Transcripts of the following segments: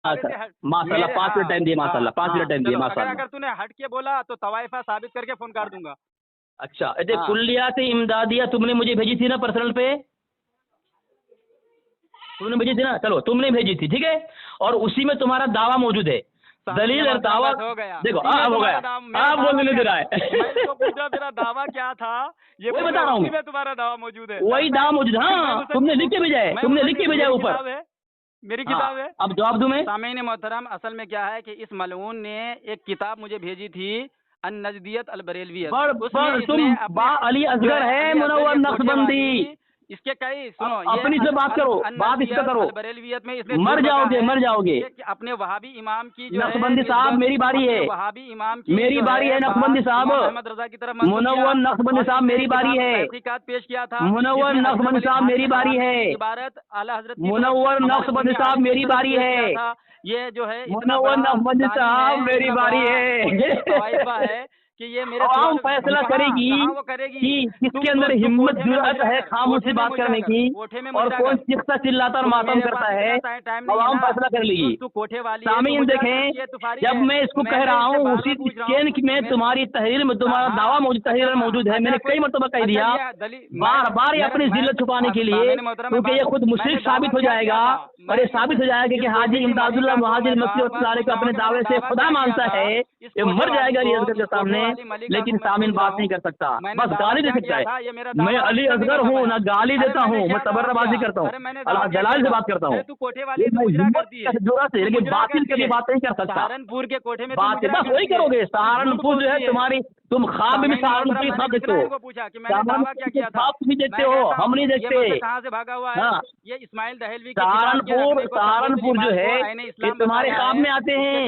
माशाल्लाह 5 minute time दिए, माशाल्लाह 5 मिनट टाइम दिए, माशाल्लाह। अगर तूने हट के बोला तो तवाइफा साबित करके फोन काट दूंगा। अच्छा, कुल्लियात इमदादिया तुमने मुझे भेजी थी ना पर्सनल पे, तुमने भेजी थी ना, चलो तुमने भेजी थी, ठीक है, और उसी में तुम्हारा दावा मौजूद है, दलील और दावा। हो गया, देखो अब हो गया, आप बोलने दे रहा है। मैं इसको पूछा मेरा दावा क्या था, ये वही बता रहा हूँ मैं, तुम्हारा दावा मौजूद है, वही दावा मौजूद। हाँ, तुमने लिख के भेजा है, तुमने लिख के भेजा है ऊपर, मेरी किताब है। अब जवाब दूं मैं? सामीन मोहतरम, असल में क्या है कि इस मलऊन ने एक किताब मुझे भेजी थी, अन-नजदियत अल-बरेलवियत। उसमें तुम अली असगर है, मुनव्वर नक्शबंदी, इसके कई सुनो, अपनी से बात करो, बात इसका करो, बरेलवियत में इसने मर जाओगे, मर जाओगे। अपने वहाबी इमाम की जो नक्शबंदी साहब मेरी बारी है, वहाबी इमाम की मेरी बारी है, नक्शबंदी साहब, अहमद रजा की तरफ मुनव्वर नक्शबंदी साहब मेरी बारी है, तहकीकात पेश किया था, मुनव्वर नक्शबंदी साहब मेरी बारी है, इबारत आला हजरत मुनव्वर नक्शबंदी साहब मेरी बारी है, ये जो है मुनव्वर नक्शबंदी साहब मेरी बारी है कि ये मेरे आवाम फैसला करेगी कि किसके अंदर हिम्मत जुर्रत है खामोशी बात करने की, और कौन चिल्लाता चिल्लाता और मातम करता है, आवाम फैसला कर लेगी। सामीन देखें, जब मैं इसको कह रहा हूँ उसी चेन में तुम्हारी तहरीर में तुम्हारा दावा मौजूद, तहरीर मौजूद है, मैंने कई मरतबा कह दिया, बार बार ये अपनी जिल्लत छुपाने के लिए, क्योंकि ये खुद मुशरिक साबित हो जाएगा, और ये साबित हो जाएगा कि हाजी इमदादुल्लाह मुहाजिर मक्की को अपने दावे से खुदा मानता है, ये मर जाएगा अली असगर के सामने, लेकिन सामिन बात नहीं कर सकता, बस गाली दे सकता है। मैं अली असगर हूँ, ना गाली देता हूँ, मैं तबर्राबाजी करता हूँ, अल्लाह जलाल से बात करता हूँ, लेकिन बातिल के लिए बात नहीं कर सकता। सहारनपुर के कोठे में बात बस वही करोगे, सहारनपुर जो है तुम्हारी, तुम ख्वाब में सहारनपुर की ख्वाब देखते हो, पूछा कि मैंने दावा क्या किया था, भी देखते हो, हम नहीं देखते। कहाँ से भागा हुआ है ये इस्माइल दहलवी, सहारनपुर जो है ये तुम्हारे ख्वाब में आते हैं,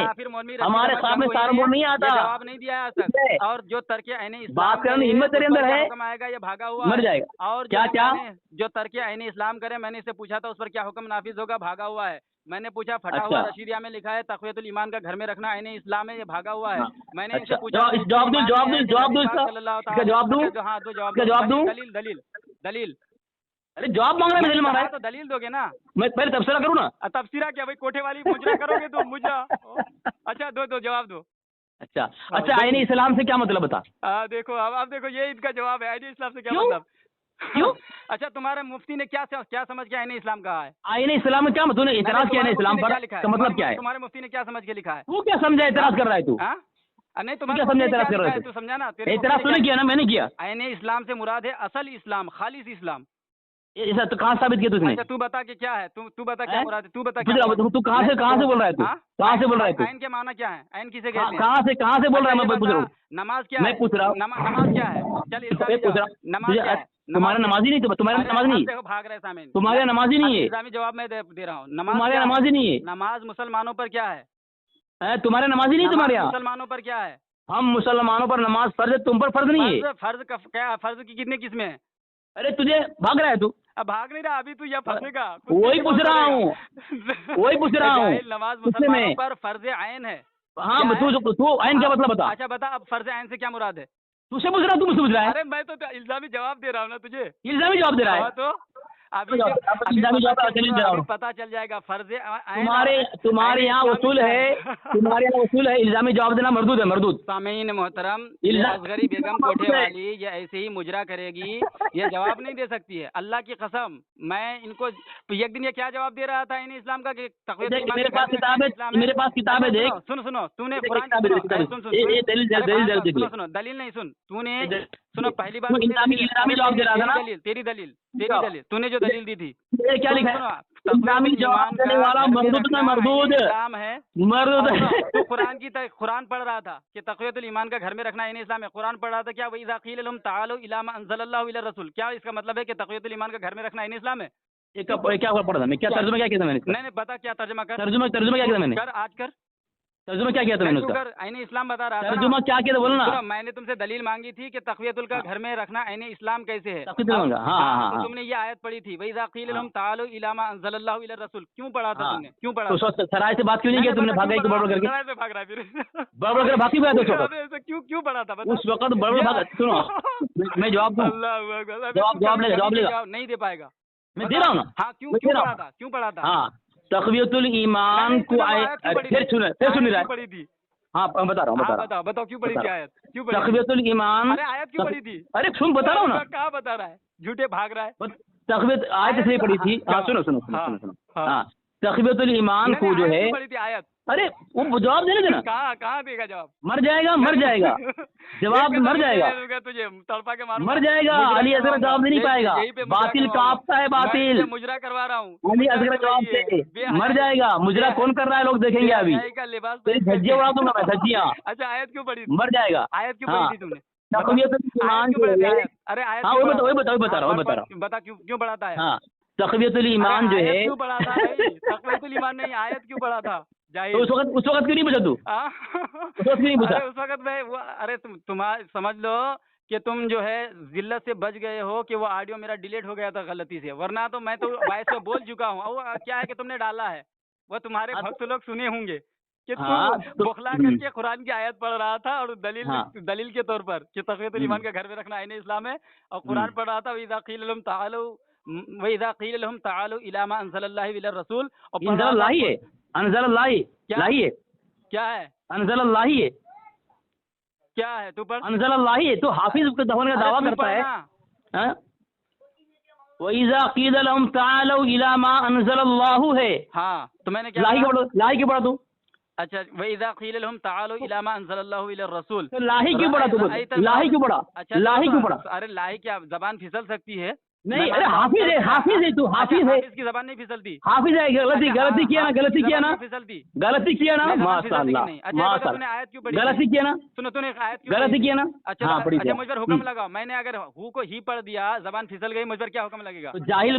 हमारे ख्वाब में सहारनपुर नहीं आता। जवाब नहीं दिया है सर, और जो तर्के आईने बात करने हिम्मत तेरे अंदर है, आएगा ये भागा हुआ मर जाएगा। और क्या क्या जो तर्के आईने इस्लाम करे, मैंने इससे पूछा था उस पर क्या हुक्म नाफिज होगा, भागा हुआ है। मैंने पूछा फटा हुआ रशीदिया में लिखा है तक़वियतुल ईमान का घर में रखना आईने इस्लाम है, ये भागा हुआ है। मैंने इनसे पूछा जवाब दूं, दलील अरे जवाब मांग रहा है, दलील मांग रहा है तो दलील दोगे ना, मैं पहले तबसरा करूँ ना। तबसरा क्या भाई, कोठे वाली मुजरा करोगे तुम मुजरा। अच्छा दो जवाब दो। अच्छा आईने इस्लाम से क्या मतलब बता। देखो अब देखो ये इनका जवाब है, आईने इस्लाम से क्या मतलब, क्यों? अच्छा तुम्हारे मुफ्ती ने क्या समझ के आईने इस्लाम कहा है, आईने इस्लाम में क्या मतलब, तूने इतराज किया है इस्लाम पर, क्या मतलब क्या है, तुम्हारे मुफ्ती ने क्या समझ के लिखा है, तू क्या समझा इतराज कर रहा है तू, नहीं तुम क्या समझा इतराज कर रहा है, तू समझा ना, इतराज तूने किया ना, मैंने किया। आईने इस्लाम से मुराद है असल इस्लाम, खालिस इस्लाम। ऐसा तो कहाँ साबित किया तुझने? अच्छा तू बता के क्या है, तू बता क्या मुराद है, तू बता तू कहाँ से बोल रहा है, तू कहाँ से बोल रहा है, तू आइन के माना क्या है, आइन किसे कहते हैं, कहाँ से बोल रहा है, मैं पूछ रहा हूँ, नमाज क्या है, मैं पूछ रहा हूँ, नमाज क्या है, चल पूछ रहा हूँ, नमाज क्या है, तुम्हारा नमाजी नहीं, तुम्हारा नमाज नहीं, देखो भाग रहे सामने, तुम्हारा नमाजी नहीं है, इस्लामी जवाब मैं दे रहा हूँ, तुम्हारा नमाजी नहीं है, नमाज मुसलमानों पर क्या है, तुम्हारा नमाजी नहीं, तुम्हारे यहाँ मुसलमानों पर क्या है, हम मुसलमानों पर नमाज फर्ज है, तुम पर फर्ज नहीं है, फर्ज की कितने किस्में है, अरे तुझे भाग रहा है तू, अब भाग नहीं रहा, अभी तू यहाँ फंसेगा, वही पूछ रहा हूँ, नमाज मुसलमानों पर फर्ज आइन है। हाँ तू आइन क्या मतलब बता। अच्छा बता, अब फर्ज आइन से क्या मुराद है, तुझसे पूछ रहा, तू मुझसे पूछ रहा है। अरे मैं तो इल्जामी जवाब दे रहा हूँ ना तुझे, इल्जामी जवाब दे रहा है, तो अभी पता चल जाएगा फर्ज तुम्हारे यहाँ उसूल है, इल्जामी जवाब देना मरदूद है, मरदूद। सामीन मोहतरम, असगरी बेगम कोठे वाली ये ऐसे ही मुजरा करेगी, ये जवाब नहीं दे सकती है, अल्लाह की कसम। मैं इनको एक दिन ये क्या जवाब दे रहा था इन इस्लाम का, मेरे पास किताब है, देख सुनो तूने सुनो दलील नहीं सुन, तूने सुनो पहली बात जवाब दे रहा था ना, तेरी दलील तूने जो दलील दी थी, क्या लिखा है, इस्लामी जवाब देने वाला मरदूद इस्लाम है, मरदूद। कुरान पढ़ रहा था कि तक़वियतुल ईमान का घर में रखना इन इस्लाम है, कुरान पढ़ रहा था क्या, वही क़ील लहुम तालू इला मा अंज़लल्लाहु इला रसूल, क्या इसका मतलब है कि तक़वियतुल ईमान का घर में रखना इन इस्लाम है, क्या पढ़ा था मैं, क्या तर्जुमा क्या किया था मैंने, नहीं बता क्या तर्जुमा कर, तर्जुमा क्या किया था मैंने, कर तर्जुमा क्या किया था मैंने उसका, आईने इस्लाम बता रहा था, तर्जुमा क्या किया था बोलो ना। मैंने तुमसे दलील मांगी थी कि तक़वियतुल का घर में रखना आईने इस्लाम कैसे है, हाँ, तुमने ये आयत पढ़ी थी, वही क़ील लहुम तालू इला मा अंज़लल्लाहु इला रसूल, क्यों पढ़ा था तुमने, क्यों पढ़ा, तो सराय से बात क्यों नहीं किया तुमने, भागा के बड़बड़ करके, सराय से भाग रहा फिर बड़बड़ कर भागी गया तो क्यों पढ़ा था उस वक्त, बड़बड़ भागा। सुनो मैं जवाब दूं, जवाब लेगा नहीं दे पाएगा, मैं दे रहा हूँ ना, हाँ क्यों पढ़ा था, हाँ तक़वियतुल ईमान को फिर सुन रहा है। पढ़ी थी। हाँ बता रहा हूँ, बताओ क्यों पढ़ी थी आयत, क्यों पढ़ी? तक़वियतुल ईमान, अरे आयत क्यों पढ़ी थी? अरे सुन बता रहा हूँ ना। कहाँ बता रहा है, झूठे भाग रहा है। तक़वियत आयत इसलिए पढ़ी थी। हाँ सुनो। हाँ तक़वियतुल ईमान को जो है पढ़ी थी आयत। अरे वो जवाब देने देना। कहाँ देगा जवाब? मर जाएगा जवाब मर जाएगा तुझे तड़पा के मारूंगा, मर जाएगा। अली असगर जवाब नहीं पाएगा, बातिल कांपता है बातिल। मुजरा करवा रहा हूँ, अली असगर जवाब दे, मर जाएगा। मुजरा कौन कर रहा है लोग देखेंगे अभी, धज्जियां उड़ा दूंगा मैं, धज्जियां। अच्छा आयत क्यों पढ़ी? मर जाएगा। आयत क्यों पढ़ी थी तुमने? तक़वियतुल ईमान जो है, अरे आयत हाँ वही बता रहा हूँ। बता क्यों पढ़ा था? हाँ तक़वियतुल ईमान जो है, क्यों पढ़ा था भाई? तक़वियतुल ईमान नहीं, आयत क्यों पढ़ा था? तो उस वक्त क्यों नहीं पूछा तू? उस वक्त नहीं पूछा? अरे उस वक्त में वो, अरे तुम्हारा समझ लो कि तुम जो है जिल्लत से बच गए हो कि वो ऑडियो मेरा डिलीट हो गया था गलती से, वरना तो मैं तो वॉइस पे बोल चुका हूँ। वो क्या है कि तुमने डाला है, वो तुम्हारे भक्त लोग सुने होंगे कि तू बौखला करके कुरान की आयत पढ़ रहा था और दलील के तौर पर कि तक़वियतुल ईमान का घर में रखना आईने इस्लाम है, और कुरान पढ़ रहा था वइज़ा क़ील लहुम तालू इला मा अंज़लल्लाहु इला रसूल। अनज़लल्लाहि क्या है? अनज़लल्लाहि क्या है? तू पढ़। अनज़लल्लाहि तो हाफिज होने का दावा करता है। वइज़ा क़ील लहुम तालू इला मा अंज़लल्लाहु है। हाँ तो मैंने क्या लाही क्यों पढ़ा तू? अच्छा वइज़ा क़ील लहुम तालू इला मा अंज़लल्लाहु इला रसूल, लाही क्यों पढ़ा तू? लाही क्यों पढ़ा? अच्छा लाही क्यों पढ़ा? अरे लाही क्या जबान फिसल सकती है? नहीं, अरे हाफिज है तू, हाफिज है। की जबान नहीं फिसलती। हाफिज है, गलती किया ना, फिसलती, गलती किया ना, माशाअल्लाह तूने आयत क्यों पढ़ी? गलती किया ना, सुनो तूने आयत क्यों गलती किया ना। अच्छा मुझ पर हुक्म लगाओ, मैंने अगर हु को ही पढ़ दिया, जबान फिसल गई, मुझ पर क्या हुक्म लगेगा? जाहिल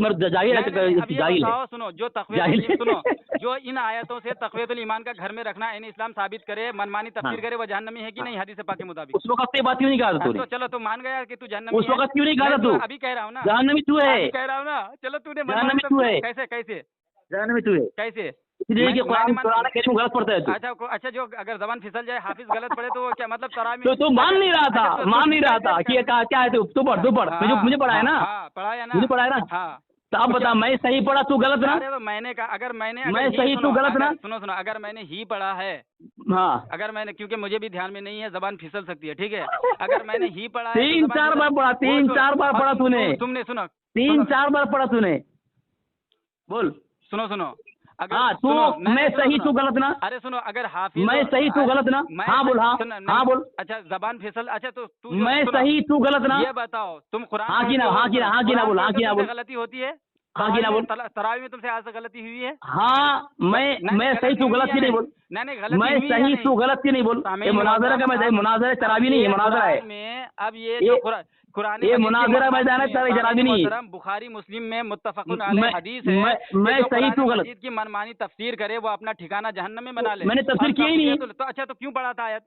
सुनो जो सुनो जो इन आयतों से तक़वियतुल ईमान का घर में रखना इन इस्लाम साबित करे, मनमानी तफसीर करे, वो जहन्नमी है कि नहीं हदीस पाक के मुताबिक? उस वक्त ये बात क्यों नहीं कहा था तूने? चलो तू मान गया कि तू जहन्नमी उस वक्त क्यों नहीं कहा था तू? अभी कह रहा हूँ ना, जहन्नमी तू है, कह रहा हूँ ना। चलो तूने कैसे जहन्नमी तू है, कैसे? इसलिए कि कुरान गलत पढ़ता है तू। अच्छा जो अगर जबान फिसल जाए, हाफिज गलत पढ़े तो क्या मतलब? तरावी तो मान नहीं रहा था कि क्या है तू पढ़, मुझे पढ़ा है ना, मुझे पढ़ा है ना। हाँ तो अब बता, मैं सही पढ़ा तू गलत ना? अरे तो मैंने कहा अगर मैं सही तू गलत ना? सुनो अगर मैंने ही पढ़ा है, हाँ अगर मैंने, क्योंकि मुझे भी ध्यान में नहीं है, जबान फिसल सकती है, ठीक है? अगर मैंने ही पढ़ा है, 3-4 बार पढ़ा, 3-4 बार पढ़ा तूने, तुमने सुनो 3-4 बार पढ़ा तूने, बोल। सुनो हाँ तू, मैं सही तू गलत ना? अरे सुनो अगर हाफिज, मैं सही तू गलत ना? हाँ बोल, हाँ बोल। अच्छा जबान फिसल, अच्छा तो तू, मैं सही तू गलत ना? ये बताओ तुम कुरान, हाँ की ना बोल, हाँ की ना बोल। गलती होती है? हाँ की ना बोल। तरावी में तुमसे आज तक गलती हुई है? हाँ मैं सही तू गलत की नहीं बोल, मैं सही तू गलत की नहीं बोल। ये मुनाजरा का मैदान, मुनाजरा तरावी नहीं है, मुनाजरा है। में अब ये कुरान, ये मुनाजरा मैदान है, तरावी नहीं है। बुखारी मुस्लिम में मुत्तफकुन अलैह हदीस है, मैं सही तू गलत की मनमानी तफसीर करे वो अपना ठिकाना जहन्नम में बना ले। मैंने तफसीर की ही नहीं। तो अच्छा तो क्यों पढ़ा था आयत?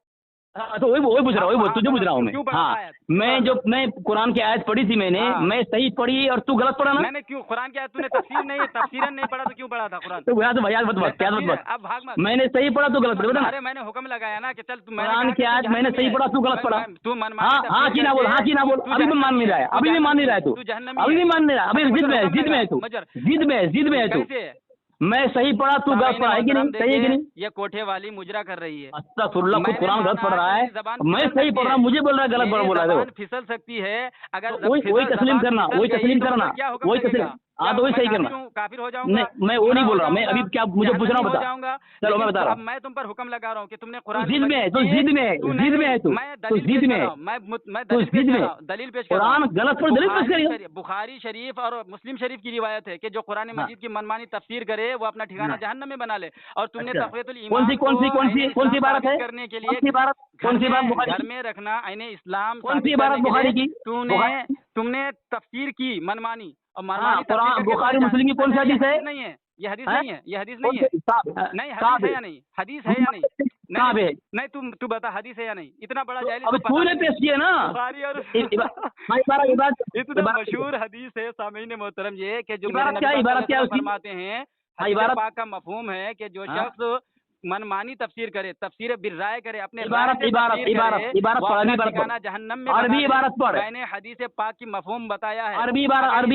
तो वही पूछ रहा हूँ, तुझे पूछ रहा हूँ मैं। हाँ मैं कुरान की आयत पढ़ी थी मैंने, मैं सही पढ़ी और तू गलत पढ़ा ना? मैंने क्यों कुरान की आयत, तूने तफसीरन नहीं पढ़ा तो क्यों पढ़ा था कुरान? तो भैया मत, अब भाग मत। मैंने सही पढ़ा तू गलत पढ़ा। अरे मैंने हुक्म लगाया ना कि चल तू कुरान की आयत मैंने सही पढ़ा तू गलत पढ़ा। तू हाँ की ना बोल, हाँ की ना बोल। अभी भी मान नहीं रहा है, अभी भी मान नहीं रहा है तू, अभी भी मान नहीं रहा, अभी जिद में है तू, जिद में है तू। मैं सही पढ़ा तू गलत पढ़ा है कि नहीं? सही है कि नहीं? ये कोठे वाली मुजरा कर रही है, अस्तगफुरुल्लाह, खुद कुरान गलत पढ़ रहा है, मैं सही पढ़ रहा हूँ, मुझे बोल रहा है गलत बोला है। फिसल सकती है अगर वही तस्लीम करना, वही तस्लीम करना, वही तस्लीम। हाँ तो वही सही करना। काफिर हो जाऊंगा? मैं वो नहीं बोल रहा, मैं अभी क्या मुझे पूछ रहा हूँ, बता। चलो मैं बता रहा हूँ। मैं तुम पर हुक्म लगा रहा हूँ कि तुमने कुरान, जिद में है तू, जिद में है तू, मैं जिद में है, मैं दलील पेश कर रहा कुरान हूँ। गलत पर दलील पेश करिए। बुखारी शरीफ और मुस्लिम शरीफ की रिवायत है कि जो कुरान मजीद की मनमानी तफसीर करे वो अपना ठिकाना जहन्नम में बना ले। और तुमने तक़वियतुल ईमान कौन सी इबारत है करने के लिए घर में रखना आईने इस्लाम, कौन सी इबारत बुखारी की? तुमने तफसीर की मनमानी और कुरान बुखारी मुस्लिम की कौन सी हदीस है? नहीं है ये हदीस, नहीं है ये हदीस, नहीं है, नहीं हदीस है या नहीं, हदीस है या नहीं? नहीं तू बता हदीस है या नहीं? इतना बड़ा जाहिल, अब तूने पेश किया ना बुखारी और इतना मशहूर हदीस है सामीन मोहतरम, ये कि जो इबारत क्या फरमाते हैं, हदीस पाक का मफहूम है कि जो शख्स मनमानी तफसीर करे, तफसीर बिर्राय करे, अपने इबारत जहन्नम में, अरबी इबारत पढ़। मैंने हदीस पाक की मफहूम बताया है, अरबी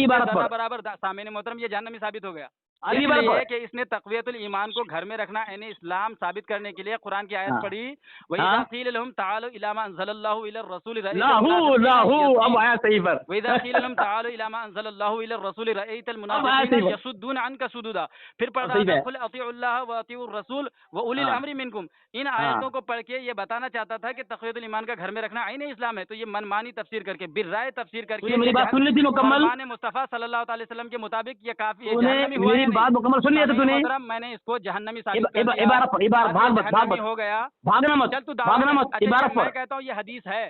इबारत पढ़। बराबर सामने मोहतरम ये जहन्नमी साबित हो गया। अरबी बार इसलिए कि इसने तक़वियतुल ईमान को घर में रखना यानी इस्लाम साबित करने के लिए कुरान की आयत पढ़ी, वइज़ा क़ील लहुम ताअलू इला मा अंज़लल्लाहु इलर रसूल लाहू अब आया सही पर। वइज़ा क़ील लहुम ताअलू इला मा अंज़लल्लाहु इलर रसूल रअयतल मुनाफ़िक़ीन यसुद्दूना अन्का सुदूदा। फिर पढ़ा कुल अतीउल्लाह व अतीउर रसूल व उलिल अम्रि मिनकुम। इन आयतों को पढ़ के ये बताना चाहता था कि तक़वियतुल ईमान का घर में रखना आईन इस्लाम है। तो ये मनमानी तफसीर करके बिर्राए तफसीर करके मेरी बात सुन ली थी मुकम्मल, मुस्तफ़ा सल्लल्लाहु अलैहि वसल्लम के मुताबिक ये काफी मेरी बात मुकम्मल सुन लिया था तूने। मैंने इसको जहन्नमी भाग मत, हो गया, भागना मत, चल तू भागना मत, इबारत पढ़। मैं कहता हूँ ये हदीस है,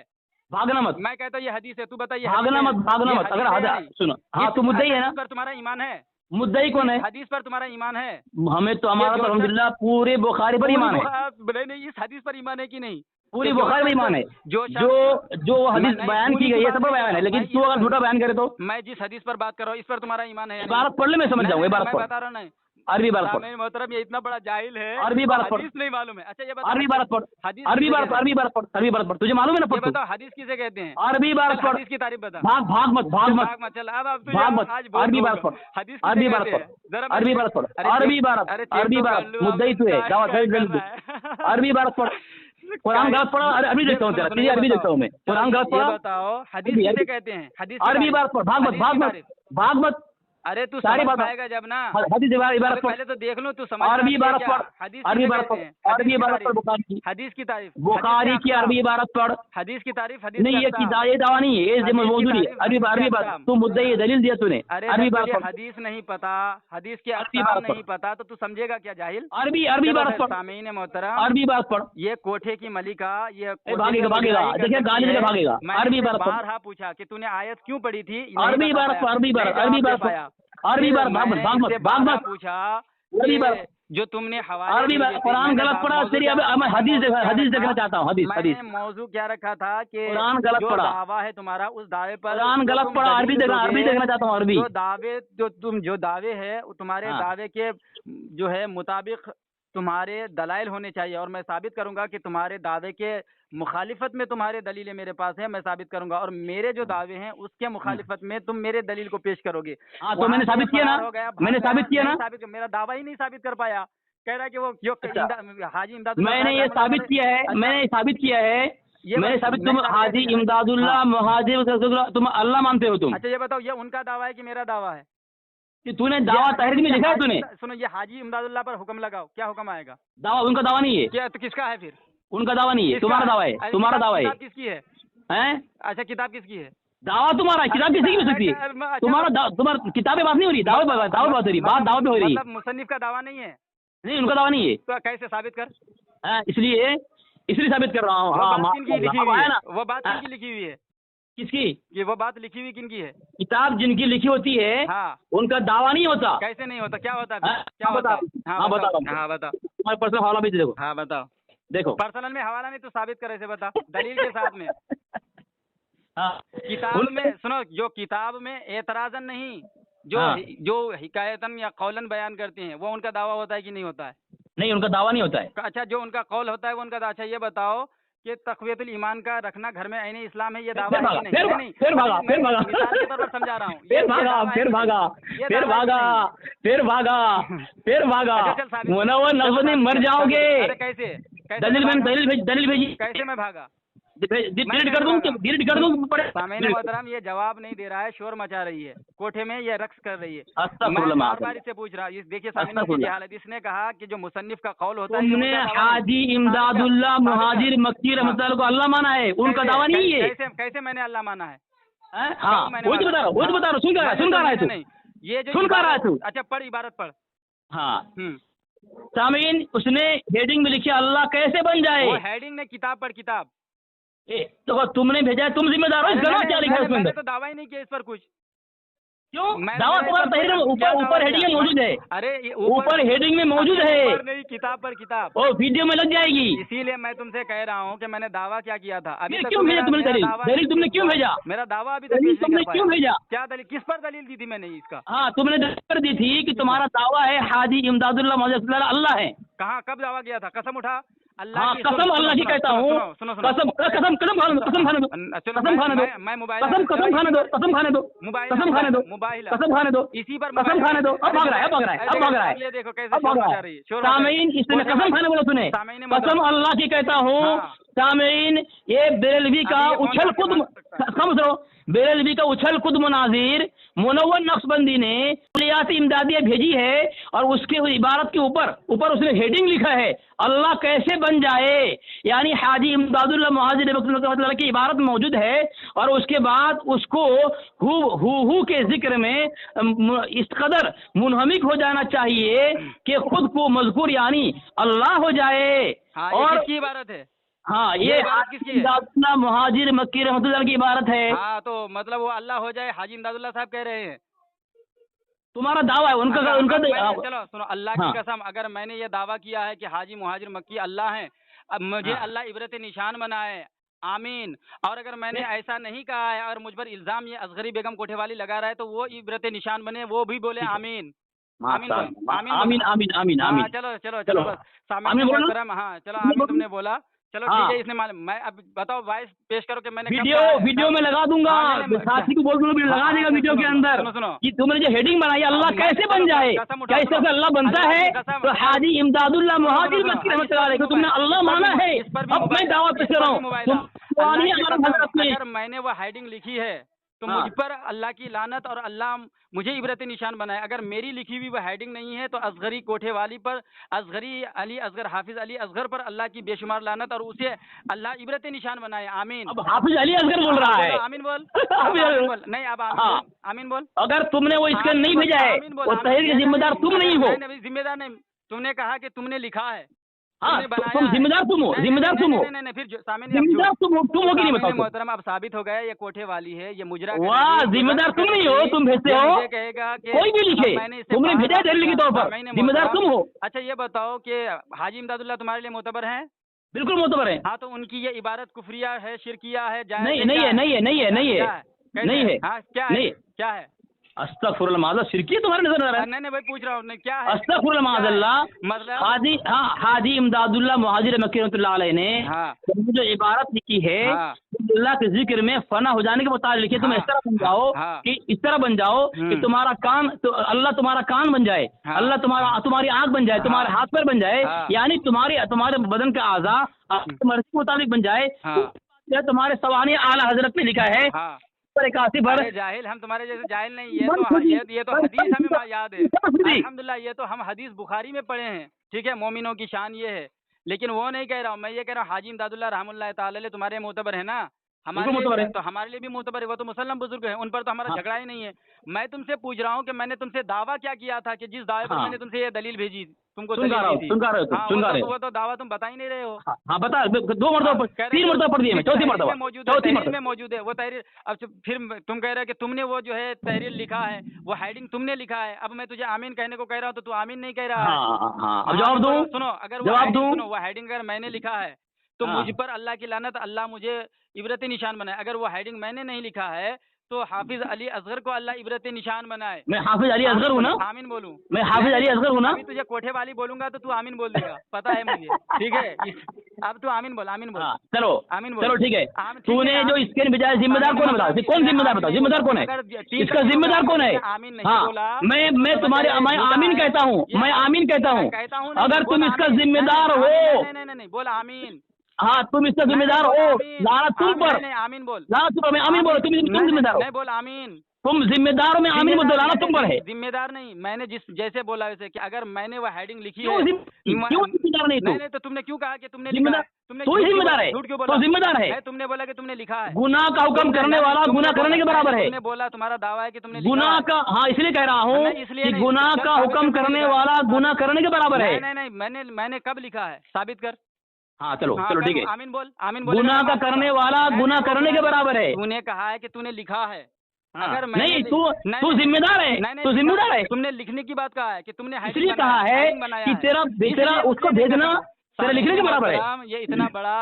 भागना मत, मैं कहता हूँ ये हदीस है, तू बता ये भागना मत, भागना मत। अगर सुनो, हाँ तू मुद्दई है ना, पर तुम्हारा ईमान है, मुद्दई कौन है? हदीस पर तुम्हारा ईमान है? हमें तो हमारा तो अल्हम्दुलिल्लाह पूरे बुखारी पर ईमान है। नहीं, इस हदीस पर ईमान है कि नहीं? पूरी बुखारी पर ईमान है। जो हदीस बयान की गई है सब पर बयान है, लेकिन तू अगर झूठा बयान करे तो। मैं जिस हदीस पर बात कर रहा हूँ इस पर तुम्हारा ईमान है? इबारत पढ़ ले, मैं समझ जाऊंगा। इबारत पढ़, बता रहा नहीं, अरबी बारत पढ़। मोहतरम ये इतना बड़ा जाहिल है, अरबी बारत पढ़, हदीस नहीं मालूम है। अच्छा ये बता, अरबी बारत पढ़, अरबी बारत पढ़। तुझे मालूम है ना? ये बताओ हदीस किसे कहते हैं? अरबी बारत पढ़, हदीस की तारीफ बता। भाग मत, चल अब भाग मत। अरबी बारत पढ़, हदीस अरबी बारत पढ़, अरबी बारत पढ़, अरबी बारत मुद्दई तू है, अरबी बारत पढ़। कुरान गलत पढ़ा, अरबी देखता हूँ तेरा, तुझे अरबी देखता हूँ मैं। कुरान गलत पढ़ा, बताओ हदीस किसे कहते हैं? हदीस अरबी बारत पढ़, भाग मत। अरे तू सारी बात आएगा जब ना, हदीस इबारत पढ़, पहले तो देख लो तू समझ। अरबी इबारत पढ़, हदीस अरबी इबारत पढ़, अरबी इबारत पढ़, बुखारी की, हदीस की तारीफ, बुखारी की अरबी इबारत पढ़। हदीस की तारीफ, हदीस नहीं ये दावा नहीं है, ये मौजूद है। अरबी बारत तू मुद्दई है, दलील दिया तूने। अरबी बारत पढ़, हदीस नहीं पता, हदीस के अक़साम नहीं पता तो तू समझेगा क्या जाहिल? अरबी बारत पढ़, सामीन मोहतरम, अरबी बारत पढ़। ये कोठे की मलिका, ये भागेगा, देखिए गाली देकर भागेगा। अरबी बारत पढ़। बारहा पूछा कि तूने आयत क्यों पढ़ी थी? अरबी बारत, अरबी बारत, अरबी बारत पढ़, अरबी बारत। भाग मत पूछा अरबी बारत जो तुमने हवाले अरबी बारत। कुरान गलत पढ़ा तेरी। अब मैं हदीस देखना चाहता हूँ। हदीस मौजू क्या रखा था कि कुरान गलत पढ़ा, दावा है तुम्हारा उस दावे पर कुरान गलत पढ़ा। अरबी देखना चाहता हूँ। अरबी जो दावे है तुम्हारे दावे के जो है मुताबिक तुम्हारे दलाइल होने चाहिए, और मैं साबित करूंगा कि तुम्हारे दावे के मुखालिफत में तुम्हारे दलीलें मेरे पास है, मैं साबित करूंगा, और मेरे जो दावे हैं उसके मुखालिफत में तुम मेरे दलील को पेश करोगे। हाँ तो मैंने साबित किया ना, मैंने साबित किया ना। मेरा दावा ही नहीं साबित कर पाया, कह रहा है कि वो जो हाजी इमदाद, मैंने ये साबित किया है, मैंने साबित किया है, मैंने साबित। तुम हाजी इमदादुल्लाह मुहाजिर, तुम अल्लाह मानते हो तुम। अच्छा ये बताओ ये उनका दावा है कि मेरा दावा है? कि तूने दावा तहरीर में लिखा है तूने? सुनो, ये हाजी इमदादुल्लाह पर हुक्म लगाओ, क्या हुक्म आएगा? दावा उनका दावा नहीं है। क्या तो किसका है फिर? उनका दावा नहीं है, तुम्हारा दावा है, तुम्हारा दावा है। किताब किसकी है? हैं? अच्छा किताब किसकी है? दावा तुम्हारा, किताब किसी की हो सकती है? तुम्हारा किताबें बात नहीं हो रही, दावा बात हो रही, बात दावा पे हो रही है। मुसन्निफ का दावा नहीं है? नहीं उनका दावा नहीं है। तो कैसे साबित कर? इसलिए साबित कर रहा हूँ। वो बात किनकी लिखी हुई है? किसकी? ये वो बात लिखी हुई किनकी है? किताब जिनकी लिखी होती है, हाँ, उनका दावा नहीं होता। कैसे नहीं होता? क्या होता है? क्या होता? हाँ बताओ। तुम्हारे पर्सनल हवाला भी देखो। हाँ बताओ। देखो पर्सनल में हवाला नहीं तो साबित करे से बता, दलील के साथ में। किताब में सुनो, जो किताब में एतराजन नहीं, जो हिकायतन या कौलन बयान करते हैं वो उनका दावा होता है कि नहीं होता है? नहीं उनका दावा नहीं होता है। अच्छा जो उनका कौल होता है वो उनका। अच्छा ये बताओ कि तक़वियतुल ईमान का रखना घर में आईन इस्लाम है, ये दावा है कि नहीं? फिर भागा मिसाल के तौर पर समझा रहा हूँ। फिर भागा मुनव्वर नज़्फ़ी मर जाओगे। कैसे? दलील भेजी। कैसे मैं भागा? डिलीट कर दूं सामईन मोहतरम ये जवाब नहीं दे रहा है, शोर मचा रही है कोठे में, ये रक्स कर रही है। मैं बार से पूछ रहा हूँ। देखिए सामईन की हालत, इसने कहा कि जो मुसन्निफ का कौल होता है, तुमने हाजी इमदादुल्लाह मुहाजिर मक्की रहमतुल्लाह को अल्लाह माना है, उनका दावा नहीं है। कैसे मैंने अल्लाह माना है? हाँ वो तो बता रहा हूँ। सुन कर रहा है तू? ये जो सुन कर रहा है तू? अच्छा पढ़, इबारत पढ़। हाँ सामीन, उसने हेडिंग में लिखा अल्लाह कैसे बन जाए। वो हेडिंग ने किताब पर किताब। तो तुमने भेजा है, तुम जिम्मेदार हो। गलत क्या लिखा है उसमें? मैंने तो दावा ही नहीं किया इस पर कुछ। क्यों? दावा तुम्हारा तहरीर में ऊपर हेडिंग में मौजूद है। अरे ऊपर हेडिंग में मौजूद है, नहीं किताब पर किताब। और वीडियो में लग जाएगी। इसीलिए मैं तुमसे कह रहा हूँ कि मैंने दावा क्या किया था। अभी क्यों भेजा तुमने दलील? तुमने क्यों भेजा? मेरा दावा अभी तक तुमने क्यों भेजा? क्या दलील? किस पर दलील दी थी मैंने इसका? हाँ तुमने दलील दी थी कि तुम्हारा दावा है हाजी इमदादुल्लाह मुहाजिर अल्लाह है। कहाँ? कब दावा किया था? कसम उठा। अल्लाह हाँ, की कसम अल्लाह की कहता हूँ, कसम कसम कसम खाने दो, कसम खाने दो, कसम खाने दो, मैं मोबाइल कसम कसम खाने दो, कसम खाने दो, मोबाइल कसम खाने दो, मोबाइल कसम खाने दो, इसी पर कसम खाने दो। अब भाग रहा है, अब भाग रहा है, अब भाग रहा है, ये देखो कैसे अब भाग शोर रहा मचा है। रही है। सामीन इसने कसम खाने बोला तूने, कसम अल्लाह की कहता हूँ सामीन, ये बेरेलवी का उछल कूद, समझ लो, बेरेलवी का उछल कूद मुनाजिर मुनव्वर नक्शबंदी ने कुलियात इमदादिया भेजी है और उसके इबारत के ऊपर उसने हेडिंग लिखा है अल्लाह कैसे बन जाए, यानी हाजी इमदादुल्लाह मुहाजिर की इबारत मौजूद है और उसके बाद उसको हु के जिक्र में इस कदर मुनहमिक हो जाना चाहिए कि खुद को मजकूर यानी अल्लाह हो जाए। और किसकी इबारत है? हाँ, ये इमदादुल्लाह मुहाजिर मक्की रहमतुल्लाह की इबारत है। हाँ, तो मतलब वो अल्लाह हो जाए हाजी इमदादुल्लाह साहब कह रहे हैं। तुम्हारा दावा है उनका चलो सुनो, अल्लाह की कसम अगर मैंने ये दावा किया है कि हाजी मुहाजिर मक्की अल्लाह हैं, अब मुझे अल्लाह इबरत निशान बनाए, आमीन। और अगर मैंने ऐसा नहीं कहा है और मुझ पर इल्जाम ये असगरी बेगम कोठेवाली लगा रहा है तो वो इबरत निशान बने, वो भी बोले आमीन। आमीन आमीन आमीन आमीन आमीन। चलो चलो चलो बस सामने मोहतरम, हाँ चलो आमीन तुमने बोला, चलो ठीक है। इसने मालूम, मैं अब बताओ वॉइस पेश करो कि मैंने वीडियो में लगा दूंगा, साथी को बोल दूंगा लगा देगा वीडियो के अंदर कि तुमने जो हेडिंग बनाई अल्लाह कैसे बन जाए, कैसे अल्लाह बनता है, तो हाजी इमदादुल्लाह मुहाजिर मक्की रहमतुल्लाह अलैह को तुमने अल्लाह माना है। अब मैं दावा पेश कर रहा हूँ, अगर मैंने वो हेडिंग लिखी है तो मुझ पर अल्लाह की लानत और अल्लाह मुझे इबरत निशान बनाए। अगर मेरी लिखी हुई वह हेडिंग नहीं है तो असगरी कोठेवाली पर, असगरी अली असगर हाफिज अली असगर पर अल्लाह की बेशुमार लानत और उसे अल्लाह इबरत निशान बनाए, आमीन। अब हाफिज अली असगर बोल रहा है, आमीन बोल, आमीन बोल, नहीं अब आमीन बोल। अगर तुमने वो इसका नहीं भेजा है वो तहरीर के जिम्मेदार तुम नहीं हो। जिम्मेदार नहीं, तुमने कहा कि तुमने लिखा है, हाँ, तुम जिम्मेदार तुम हो, जिम्मेदार तुम हो, नहीं फिर जिम्मेदार तुम हो कि नहीं बताओ। मोहतरम अब साबित हो गया ये कोठे वाली है, ये मुजरा। वाह, जिम्मेदार तुम नहीं हो, तुम भेजते हो, कहेगा कि कोई भी लिखे, तुमने भेजा दलील के तौर पर, जिम्मेदार तुम हो। अच्छा ये बताओ कि हाजी इमदादुल्लाह तुम्हारे लिए मोतबर हैं? बिल्कुल मोतबर है। हाँ, तो उनकी ये इबारत कुफरिया है, शिरकिया है, नहीं है, नहीं है, नहीं है, नहीं है, नहीं है, हाँ क्या है, क्या है? अस्तगफुरुल्लाह माज़ल्लाह शिरकी तुम्हारे नजर आ रहा है? नहीं भाई पूछ रहा हूँ क्या है? अस्तगफुरुल्लाह माज़ल्लाह, मतलब हाजी इमदादुल्लाह मुहाजिर मक्की रहमतुल्लाह अलैह ने जो इबारत लिखी है अल्लाह के जिक्र में फना हो जाने के मुताबिक लिखी, तुम इस तरह बन जाओ कि इस तरह बन जाओ कि तुम्हारा कान, तो अल्लाह तुम्हारा कान बन जाए, अल्लाह तुम्हारी आंख बन जाए, तुम्हारे हाथ पैर बन जाए, यानी तुम्हारे बदन का आज़ा मर्जी के मुताबिक बन जाए। तुम्हारे सवानी आला हजरत में लिखा है जाहिल, हम तुम्हारे जैसे जाहिल नहीं, ये तो हदीस हमें याद है अल्हम्दुलिल्लाह, ये तो हम हदीस बुखारी में पढ़े हैं, ठीक है, मोमिनों की शान ये है। लेकिन वो नहीं कह रहा हूँ मैं, ये कह रहा हूँ हाजी इमदादुल्लाह रहमतुल्लाह ताला तुम्हारे मोतबर है ना, हमारे लिए तो हमारे लिए भी मोतबर है, वो तो मुसल्लम बुजुर्ग है, उन पर तो हमारा झगड़ा ही नहीं है। मैं तुमसे पूछ रहा हूँ कि मैंने तुमसे दावा क्या किया था कि जिस दावे पर मैंने तुमसे ये दलील भेजी तुमको, वो तो दावा तुम बता ही नहीं रहे हो। हाँ बता, 2 मरतबा 3 मरतबा पढ़ दिए, चौथी मरतबा में मौजूद है वो तहरीर। अब फिर तुम कह रहे हो कि तुमने वो जो है तहरीर लिखा है, वो हेडिंग तुमने लिखा है, अब मैं तुझे आमीन कहने को कह रहा हूँ तो तू आमीन नहीं कह रहा है। अब जवाब दूं, सुनो, अगर वो हेडिंग अगर मैंने लिखा है तो मुझ पर अल्लाह की लानत, अल्लाह मुझे इबरत निशान बनाए। अगर वो हेडिंग मैंने नहीं लिखा है तो हाफिज अली असगर को अल्लाह इबरत निशान बनाए। मैं हाफिज अली असगर हूँ ना, आमीन बोलूं? मैं हाफिज अली असगर हूँ ना। अभी तुझे कोठे वाली बोलूंगा तो तू आमीन बोल देगा, पता है मुझे, ठीक है। अब तू आमीन बोल, आमीन बोल। चलो आमीन बोल, चलो ठीक है। तूने जो स्कैन भेजा है जिम्मेदार कौन है बताओ, कौन जिम्मेदार बताओ, जिम्मेदार कौन है, इसका जिम्मेदार कौन है? आमीन नहीं बोला, मैं तुम्हारे, मैं आमीन कहता हूँ, मैं आमीन कहता हूँ, अगर तुम इसका जिम्मेदार हो। नहीं बोल आमीन। हाँ, तुम इसका जिम्मेदार हो, लानत तुम पर, आमीन बोल, लानत तुम पर, मैं आमीन बोलो, तुम जिम्मेदार हो। नहीं बोल आमीन, तुम जिम्मेदार हो, मैं आमीन बोल, लानत तुम पर है। जिम्मेदार नहीं, मैंने जैसे बोला वैसे कि अगर मैंने वो हेडिंग लिखी है, क्यों जिम्मेदार नहीं तो तुमने क्यों कहा कि तुमने जिम्मेदार, तू ही जिम्मेदार है, तो जिम्मेदार है। तुमने बोला कि तुमने लिखा है। गुनाह का हुक्म करने वाला गुनाह करने के बराबर है। तुमने बोला, तुम्हारा दावा है कि तुमने गुनाह का, हाँ इसलिए कह रहा हूँ कि गुनाह का हुक्म करने वाला गुनाह करने के बराबर है। नहीं, मैंने कब लिखा है, साबित कर। हाँ चलो ठीक है, आमीन बोल, आमीन बोल। गुनाह का करने वाला गुनाह करने के बराबर है। तूने कहा है कि तूने लिखा है, अगर नहीं तू जिम्मेदार है, तू जिम्मेदार है। तुमने लिखने की बात कहा है कि तुमने इसलिए कहा है कि तेरा उसको भेजना तेरा लिखने के बराबर है। ये इतना बड़ा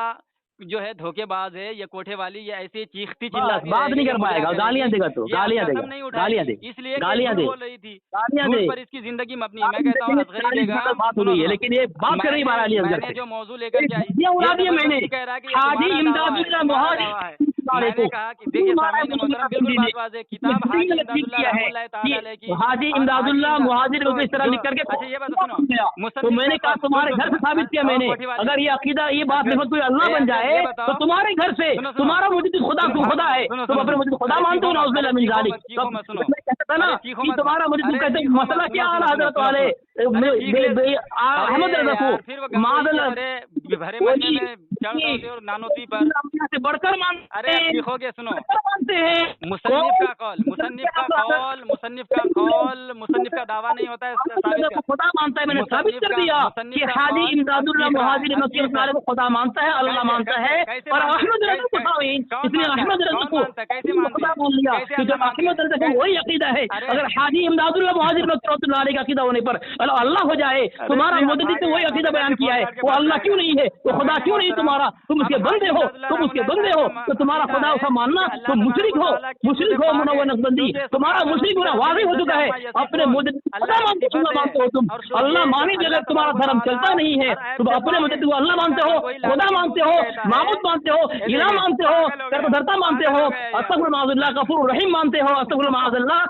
जो है धोखेबाज है, ये कोठे वाली, ये ऐसी चीखती बस चिल्लाती बात रहेगी नहीं कि कर मुझे पाएगा, करेगी। गालियां देगा तो, ये अब गालियां कसम देगा, नहीं गालियां उठाएगी, दे, इसलिए कि गालियां झूठ दे, बोल रही थी, गालियां झूठ दे। पर इसकी जिंदगी मबनी है। मैं कहता हूँ असगरी बेगम, बात हो सुनो रही है, सुनो, लेकिन ये बात कर रही है अली असगर मैंने से, जो मौजू लेकर के आई, धज्जियां उड़ा ये दी मैंने। जबरदस्ती कह रहा है कि ये हाजी तुम्हारा दावा है, इमदादुल्लाह तुम्हारा मुहाजिर दावा है। वाले मैंने को कहा कि देखिए मारा सामीन मोहतरम, बिल्कुल बंदी ने बात वाज़ेह, किताब इसमें हाजी गलत ट्वीट इमदादुल्लाह किया है रहमतुल्लाह ताला अलैह की, कि हाजी और हाजी इमदादुल्लाह मुहाजिर को इस तरह जो लिख करके अच्छा ये बात सुनो, बन गया। तो मुसन्निफ मैंने का कहा कौल, तुम्हारे घर से साबित किया मैंने, कोठी वाली, अगर ये अकीदा ये बात असगर, नहीं कोई अल्लाह बन असगर जाए ये तो बताओ, तुम्हारे घर से सुनो सुनो, तुम्हारा मुझे खुदा सुनो, खुदा है, सुनो तुम सुनो अपने सुनो, मुझे खुदा अरे मानते हो चीखो ना, मत, अरे मिन चीखो जालिक। मत, चीखो मत, सुनो, मैं कहता था ना अरे चीखो कि मत, तुम्हारा मुझे अरे कहते चीखो मत, मसला सुनो क्या आ सुनो रहा सुनो हजरत सुनो वाले सुनो, अरे चीख ले, अहमद अरे रजा को यार फिर वो गंगोई की तरह भरे महीने में चढ़ जी दौड़ते और नानोती पर, से बढ़कर मानते अरे अब हैं, चीखोगे, सुनो, बढ़कर मानते हैं। मुसन्निफ का कौल, मुसन्निफ का कौल, मुसन्निफ का कौल, मुसन्निफ का दावा नहीं होता है साबित कर, खुदा मानता है, मैंने साबित मुसन्निफ कर का, दिया मुसन्निफ कि का हाजी कौल अब इमदादुल्लाह चीख रहा है, मुहाजिर अब मक्की चीख रहा वाले को खुदा मानता है, अल्लाह कैसे मानता है। कैसे और मानते अहमद हैं? रजा को सामीन, कौन इसलिए मानता है? अहमद रजा कौन को मानता है? कैसे मानते खुदा हैं? बोल दिया कैसे कि अल्लाह जब मानते अहमद रजा को हैं? वही अकीदा है, अरे अगर हाजी इमदादुल्लाह मुहाजिर मक्की का अकीदा होने पर अल्लाह हो जाए, तुम्हारा मुद्दती से वही अकीदा बयान किया है, वो अल्लाह क्यों नहीं है, वो खुदा क्यों नहीं तुम्हारा, तुम उसके बंदे हो, तुम उसके बंदे हो, तो तुम्हारा खुदा उसका मानना, तुम मुशरिक हो, मुशरिक हो मुनव्वर नकशबंदी, तुम्हारा मुशरिक होना वाज़ेह हो चुका है। अपने मुद्दत खुदा मानते हो तुम, अल्लाह माने बगैर तुम्हारा धर्म चलता नहीं है। तुम अपने मुद्दत को अल्लाह मानते हो, खुदा मानते हो, माबूद मानते हो, इलाह मानते हो, कर्तधर्ता मानते हो, अस्तगफिर माज़ल्लाह गफूर रहीम मानते हो, अस्तगफिर माज़ल्लाह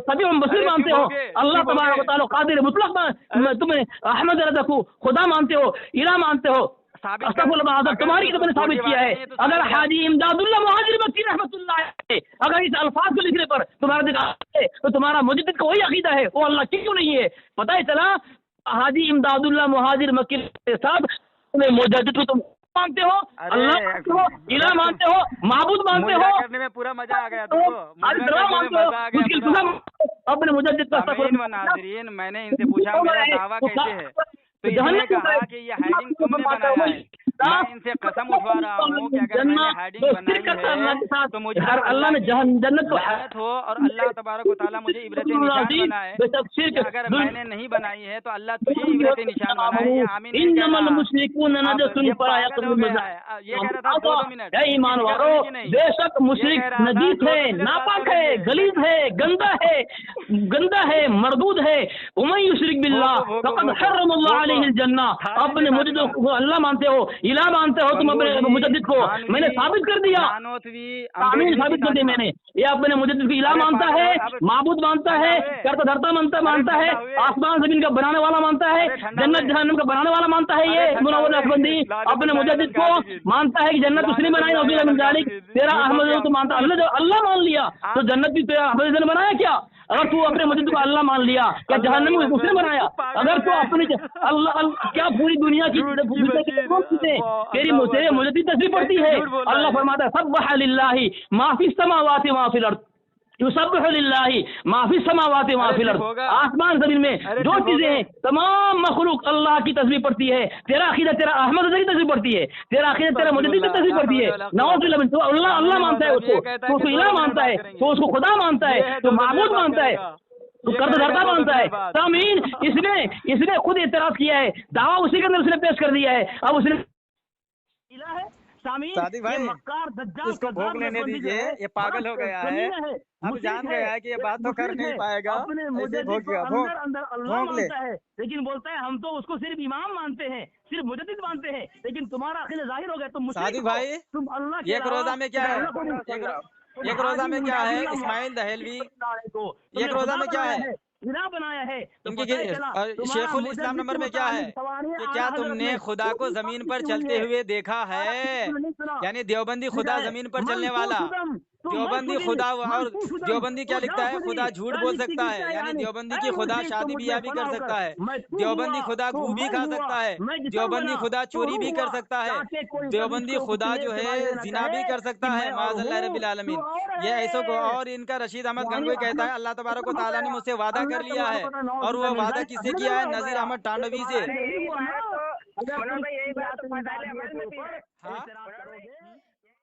समीउन बसीर मानते हो, अल्लाह तबारक व तआला कादिर मुतलक, तुम्हें अहमद रज़ा को खुदा मानते हो, इलाह मानते हो, तुम्हारी तो मैंने साबित किया है। अगर हाजी इमदादुल्लाह मुहाजिर मक्की रहमतुल्लाह है, अगर इस अल्फाज को लिखने पर तुम्हारा दिखा है तो तुम्हारा मुजद्दिद का वही अकीदा है, वो अल्लाह क्यों नहीं है। पता ही चला हाजी इमदादुल्लाह मुहाजिर मक्की के साथ तुम्हें मुजद्दिद को तुम मानते हो, अल्लाह मानते हो, इलाह मानते हो, माबूद मानते हो, करने में पूरा मजा आ गया तुमको, अपने मुजद्दिद का नाज़रीन, मैंने इनसे पूछा मेरा दावा कैसे है, तो इन्होंने कहा कि ये हेडिंग तुमने बनाया है। मैं इनसे कसम उठवा रहा हूँ कि अगर मैंने हेडिंग बनाई है तो मुझे अल्लाह ने जन्नत हो, और अल्लाह तबारक व तआला मुझे इबरत निशान बनाए। अगर मैंने नहीं बनाई है तो अल्लाह तुझे इबरत निशान बनाए। ये आमीन नहीं कह रहा, ये कह रहा था 2 मिनट। ईमान वालों, बेशक मुशरिक नजीस है, नापाक है, गलीज है, गंदा है, मरदूद है। उमन युशरिक बिल्लाह फक़द हर्रमल्लाहु अलैहिल जन्नह। अपने मुझे तो अल्लाह मानते हो, इलाह मानते हो, तुम अपने मुजद्दिद को मैंने साबित कर दिया, साबित कर दिया मैंने। ये अपने मुजद्दिद को इलाह मानता है, माबूद मानता है, कर्ताधर्ता मानता है, आसमान जमीन का बनाने वाला मानता है, जन्नत जहन्नम का बनाने वाला मानता है। ये मुनव्वर नक्शबंदी अपने मुजद्दिद को मानता है कि जन्नत उसने बनाई, नऊज़ुबिल्लाह मिन ज़ालिक। तेरा अहमद तो मानता, अल्लाह मान लिया तो जन्नत भी तेरा अहमद ने बनाया क्या? अगर तू अपने मुजद्दिद को अल्लाह मान लिया, क्या जहन्नम में उसने बनाया? अगर तू अपने अल्लाह क्या पूरी दुनिया की तेरी मुजद्दिद तस्बीह पढ़ती है। अल्लाह फरमाता है सब्बह लिल्लाहि मा फिस समावाति मा फिल अर्द, युसब्बिहु लिल्लाहि मा फिस समावाति मा फिल अर्द। आसमान जमीन में जो चीजें हैं तमाम मखलूक अल्लाह की तस्बीह पढ़ती है। तेरा अकीदा तेरा अहमद रज़ा की तस्बीह पढ़ती है, तेरा अकीदा तेरा मुजद्दिद की तस्बीह पढ़ती है। नऊज़ुबिल्लाह, तो अल्लाह मानता है उसको, तो उसको इलाह मानता है, तो उसको खुदा मानता है, तो माबूद मानता है, तो कर्तधर्ता मानता है। सामीन, इसने खुद एतराज किया है, दावा उसी के अंदर उसने पेश कर दिया है। अब उसने सादिक भाई इसको भोग लेने दीजिए, ये पागल हो गया है, अब जान गया है कि ये बात तो कर नहीं पाएगा, ऐसे भोग ले। लेकिन बोलता है हम तो उसको सिर्फ इमाम मानते हैं, सिर्फ मुजद्दिद मानते हैं, लेकिन तुम्हारा अकीदा जाहिर हो गया। तुम सादिक भाई तुम अल्लाह एक रोजा में क्या है, एक रोजा में क्या है, इस्माइल दहलवी एक रोजा में क्या है बनाया है, इनकी शेखुल इस्लाम नंबर में क्या है कि क्या तुमने खुदा को जमीन पर चलते हुए देखा है? यानी देवबंदी खुदा जमीन पर चलने वाला, देवबंदी खुदा। और देवबंदी क्या लिखता है? खुदा झूठ बोल सकता है, यानी देवबंदी की खुदा शादी ब्याह भी कर सकता है, देवबंदी खुदा गू भी खा सकता है, देवबंदी खुदा चोरी भी कर सकता है, देवबंदी खुदा जो है जिना भी कर सकता है। माज़अल्लाह रब्बिल आलमीन, ये ऐसो को। और इनका रशीद अहमद गंगोई कहता है अल्लाह तबारक व तआला ने मुझसे वादा कर लिया है, और वो वादा किससे किया है? नज़ीर अहमद टांडवी से।